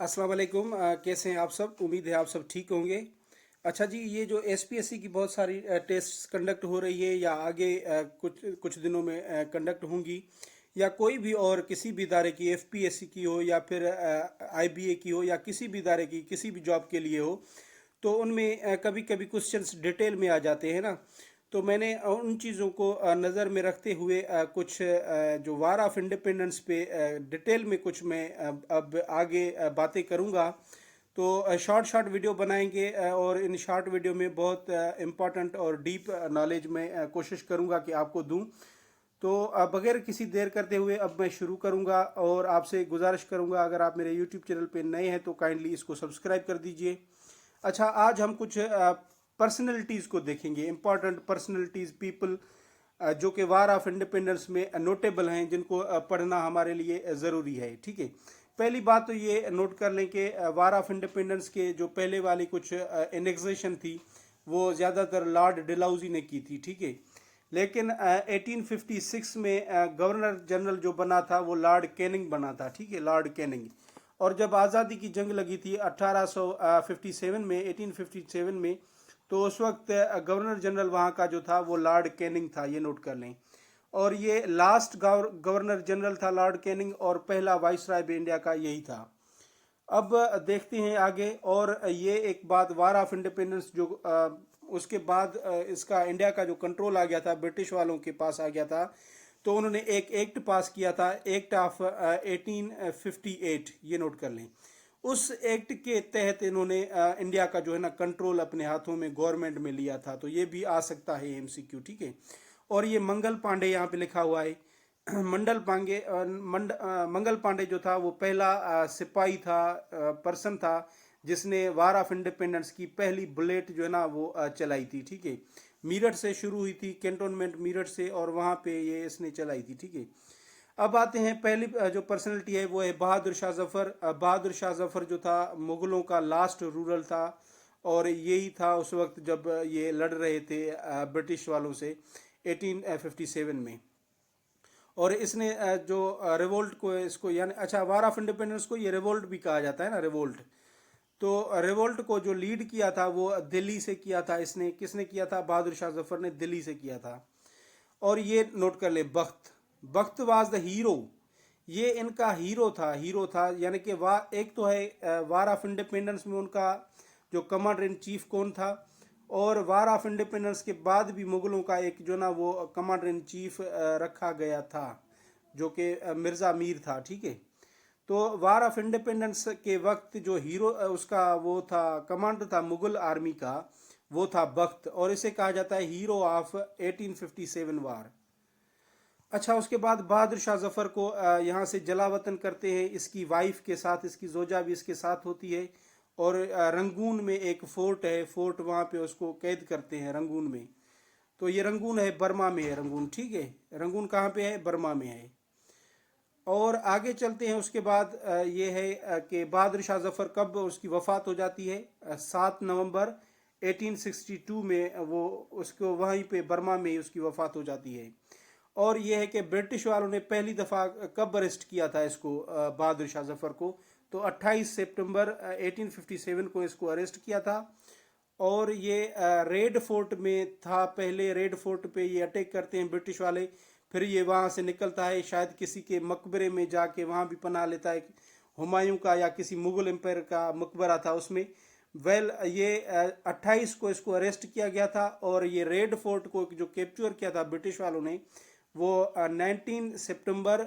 अस्सलाम वालेकुम। कैसे हैं आप सब? उम्मीद है आप सब ठीक होंगे। अच्छा जी, ये जो एसपीएससी की बहुत सारी टेस्ट कंडक्ट हो रही है या आगे कुछ कुछ दिनों में कंडक्ट होंगी, या कोई भी और किसी भी इदारे की, एफपीएससी की हो या फिर आईबीए की हो या किसी भी इदारे की किसी भी जॉब के लिए हो, तो उनमें कभी कभी क्वेश्चंस डिटेल में आ जाते हैं ना। तो मैंने उन चीज़ों को नज़र में रखते हुए कुछ जो वार ऑफ इंडिपेंडेंस पे डिटेल में कुछ मैं अब आगे बातें करूँगा। तो शॉर्ट शॉर्ट वीडियो बनाएंगे और इन शॉर्ट वीडियो में बहुत इम्पॉर्टेंट और डीप नॉलेज में कोशिश करूँगा कि आपको दूँ। तो बगैर किसी देर करते हुए अब मैं शुरू करूँगा और आपसे गुजारिश करूँगा, अगर आप मेरे यूट्यूब चैनल पे नए हैं तो काइंडली इसको सब्सक्राइब कर दीजिए। अच्छा, आज हम कुछ पर्सनैलिटीज़ को देखेंगे, इम्पॉर्टेंट पर्सनैलिटीज़, पीपल जो कि वार ऑफ इंडिपेंडेंस में नोटेबल हैं, जिनको पढ़ना हमारे लिए ज़रूरी है। ठीक है, पहली बात तो ये नोट कर लें कि वार ऑफ इंडिपेंडेंस के जो पहले वाली कुछ एनेक्सेशन थी वो ज़्यादातर लॉर्ड डलहौजी ने की थी। ठीक है, लेकिन 1856 में गवर्नर जनरल जो बना था वो लॉर्ड कैनिंग बना था। ठीक है, लॉर्ड कैनिंग। और जब आज़ादी की जंग लगी थी 1857 में, 1857 में, तो उस वक्त गवर्नर जनरल वहाँ का जो था वो लॉर्ड कैनिंग था, ये नोट कर लें। और ये लास्ट गवर्नर जनरल था लॉर्ड कैनिंग, और पहला वाइसराय भी इंडिया का यही था। अब देखते हैं आगे। और ये एक बात, वार ऑफ इंडिपेंडेंस जो उसके बाद इसका इंडिया का जो कंट्रोल आ गया था, ब्रिटिश वालों के पास आ गया था, तो उन्होंने एक एक्ट पास किया था, एक्ट ऑफ 1858, ये नोट कर लें। उस एक्ट के तहत इन्होंने इंडिया का जो है ना कंट्रोल अपने हाथों में गवर्नमेंट में लिया था। तो ये भी आ सकता है एमसीक्यू। ठीक है, और ये मंगल पांडे यहाँ पे लिखा हुआ है। मंगल पांडे जो था वो पहला सिपाही था, पर्सन था, जिसने वार ऑफ इंडिपेंडेंस की पहली बुलेट जो है ना वो चलाई थी। ठीक है, मीरठ से शुरू हुई थी, कैंटोनमेंट मीरठ से, और वहाँ पे ये इसने चलाई थी। ठीक है, अब आते हैं पहली जो पर्सनैलिटी है वो है बहादुर शाह जफर। बहादुर शाह जफर जो था मुगलों का लास्ट रूरल था, और यही था उस वक्त जब ये लड़ रहे थे ब्रिटिश वालों से 1857 में। और इसने जो रिवोल्ट को इसको, यानी अच्छा, वार ऑफ इंडिपेंडेंस को ये रिवोल्ट भी कहा जाता है ना, रिवोल्ट। तो रिवोल्ट को जो लीड किया था वो दिल्ली से किया था इसने। किसने किया था? बहादुर शाह जफर ने दिल्ली से किया था। और ये नोट कर ले, बख्त, बख्त वाज द हीरो। ये इनका हीरो था, हीरो था, यानी कि वाह, एक तो है वार ऑफ इंडिपेंडेंस में उनका जो कमांडर इन चीफ कौन था, और वार ऑफ इंडिपेंडेंस के बाद भी मुगलों का एक जो ना वो कमांडर इन चीफ रखा गया था, जो कि मिर्ज़ा मीर था। ठीक है, तो वार ऑफ इंडिपेंडेंस के वक्त जो हीरो उसका वो था, कमांडर था मुगल आर्मी का, वो था बख्त, और इसे कहा जाता है हीरो ऑफ 1857 वार। अच्छा, उसके बाद बहादुर शाह जफर को यहाँ से जलावतन करते हैं, इसकी वाइफ के साथ, इसकी जोजा भी इसके साथ होती है। और रंगून में एक फोर्ट है, फोर्ट वहाँ पे उसको कैद करते हैं रंगून में। तो ये रंगून है, बर्मा में है रंगून। ठीक है, रंगून कहाँ पे है? बर्मा में है। और आगे चलते हैं। उसके बाद ये है कि बहादुर शाह जफर कब उसकी वफात हो जाती है? 7 नवंबर 1862 में वो उसको वहीं पे बर्मा में उसकी वफात हो जाती है। और ये है कि ब्रिटिश वालों ने पहली दफ़ा कब अरेस्ट किया था इसको, बहादुर शाह जफर को? तो 28 सितंबर 1857 को इसको अरेस्ट किया था। और ये रेड फोर्ट में था, पहले रेड फोर्ट पे ये अटैक करते हैं ब्रिटिश वाले। फिर ये वहाँ से निकलता है, शायद किसी के मकबरे में जाके वहाँ भी पनाह लेता है, हुमायूं का या किसी मुगल एम्पायर का मकबरा था उसमें। वेल, ये 28 को इसको अरेस्ट किया गया था, और ये रेड फोर्ट को जो कैप्चर किया था ब्रिटिश वालों ने, वो 19 सितंबर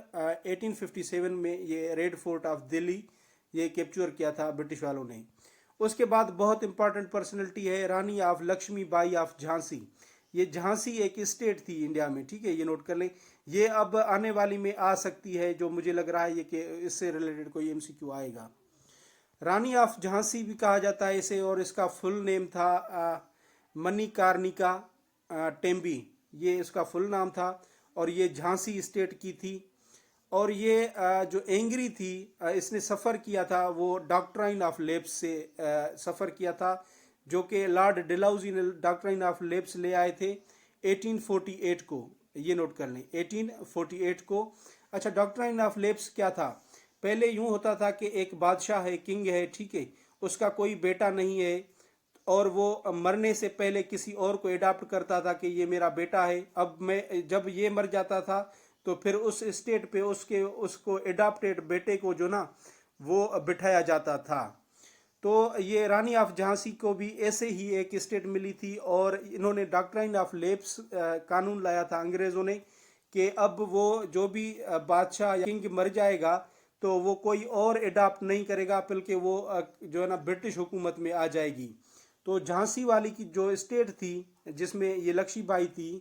1857 में ये रेड फोर्ट ऑफ दिल्ली ये कैप्चर किया था ब्रिटिश वालों ने। उसके बाद बहुत इंपॉर्टेंट पर्सनैलिटी है रानी ऑफ लक्ष्मी बाई ऑफ झांसी। ये झांसी एक स्टेट थी इंडिया में। ठीक है, ये नोट कर लें। ये अब आने वाली में आ सकती है, जो मुझे लग रहा है ये कि इससे रिलेटेड कोई एमसीक्यू आएगा। रानी ऑफ झांसी भी कहा जाता है इसे, और इसका फुल नेम था मणिकर्णिका टेम्बी, ये इसका फुल नाम था। और ये झांसी स्टेट की थी। और ये जो एंग्री थी, इसने सफ़र किया था वो डॉक्ट्राइन ऑफ लेप्स से सफ़र किया था, जो कि लॉर्ड डलहौजी ने डॉक्ट्राइन ऑफ लेप्स ले आए थे 1848 को। ये नोट कर लें, 1848 को। अच्छा, डॉक्ट्राइन ऑफ लेप्स क्या था? पहले यूं होता था कि एक बादशाह है, किंग है, ठीक है, उसका कोई बेटा नहीं है और वो मरने से पहले किसी और को एडाप्ट करता था कि ये मेरा बेटा है। अब मैं जब ये मर जाता था तो फिर उस स्टेट पे उसको एडाप्टेड बेटे को जो ना वो बिठाया जाता था। तो ये रानी ऑफ झांसी को भी ऐसे ही एक स्टेट मिली थी और इन्होंने डॉक्ट्राइन ऑफ लेप्स कानून लाया था अंग्रेजों ने कि अब वो जो भी बादशाह या किंग मर जाएगा तो वो कोई और एडाप्ट नहीं करेगा, बल्कि वो जो है ना ब्रिटिश हुकूमत में आ जाएगी। तो झांसी वाली की जो स्टेट थी जिसमें ये लक्ष्मीबाई थी,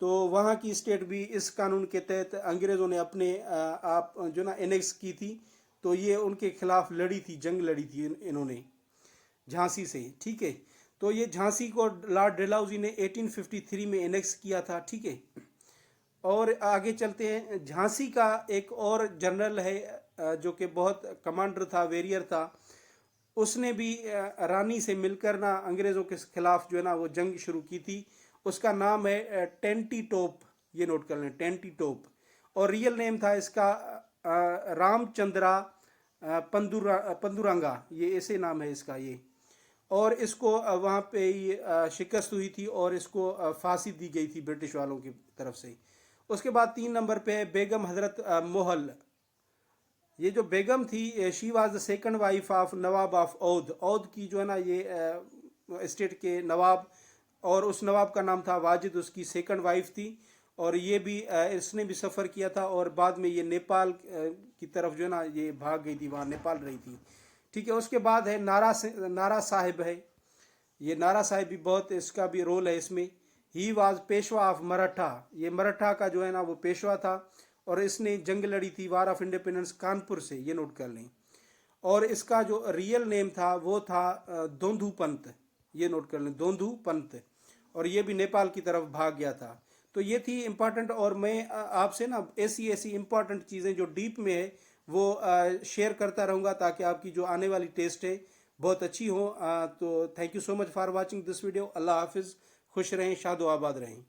तो वहाँ की स्टेट भी इस कानून के तहत अंग्रेज़ों ने अपने आप जो ना एनेक्स की थी। तो ये उनके खिलाफ लड़ी थी, जंग लड़ी थी इन्होंने झांसी से, ठीक है। तो ये झांसी को लॉर्ड डलहौजी ने 1853 में एनेक्स किया था, ठीक है। और आगे चलते हैं, झांसी का एक और जनरल है जो कि बहुत कमांडर था, वेरियर था। उसने भी रानी से मिलकर ना अंग्रेज़ों के खिलाफ जो है ना वो जंग शुरू की थी। उसका नाम है टेंटी टोप, ये नोट कर लें, टेंटी टोप। और रियल नेम था इसका रामचंद्रा पंदुरंगा, ये ऐसे नाम है इसका ये। और इसको वहाँ पे ये शिकस्त हुई थी और इसको फांसी दी गई थी ब्रिटिश वालों की तरफ से। उसके बाद 3 नंबर पे है बेगम हजरत मोहल। ये जो बेगम थी, she was the second wife of Nawab of Awadh. Awadh की जो है ना ये स्टेट के नवाब, और उस नवाब का नाम था वाजिद, उसकी सेकंड वाइफ थी। और ये भी इसने भी सफ़र किया था और बाद में ये नेपाल की तरफ जो है ना ये भाग गई थी, वहाँ नेपाल रही थी, ठीक है। उसके बाद है नारा साहिब है। ये नारा साहिब भी बहुत, इसका भी रोल है इसमें। He was Peshwa of Maratha, ये मराठा का जो है ना वो पेशवा था और इसने जंग लड़ी थी वार ऑफ इंडिपेंडेंस कानपुर से, ये नोट कर लें। और इसका जो रियल नेम था वो था दोंधू पंत, ये नोट कर लें, दोंधू पंत। और ये भी नेपाल की तरफ भाग गया था। तो ये थी इम्पॉर्टेंट। और मैं आपसे ना ऐसी ऐसी इम्पॉर्टेंट चीज़ें जो डीप में है वो शेयर करता रहूँगा ताकि आपकी जो आने वाली टेस्ट है बहुत अच्छी हो। तो thank you so much for watching this video. Allah हाफिज़, खुश रहें, शादो आबाद रहें।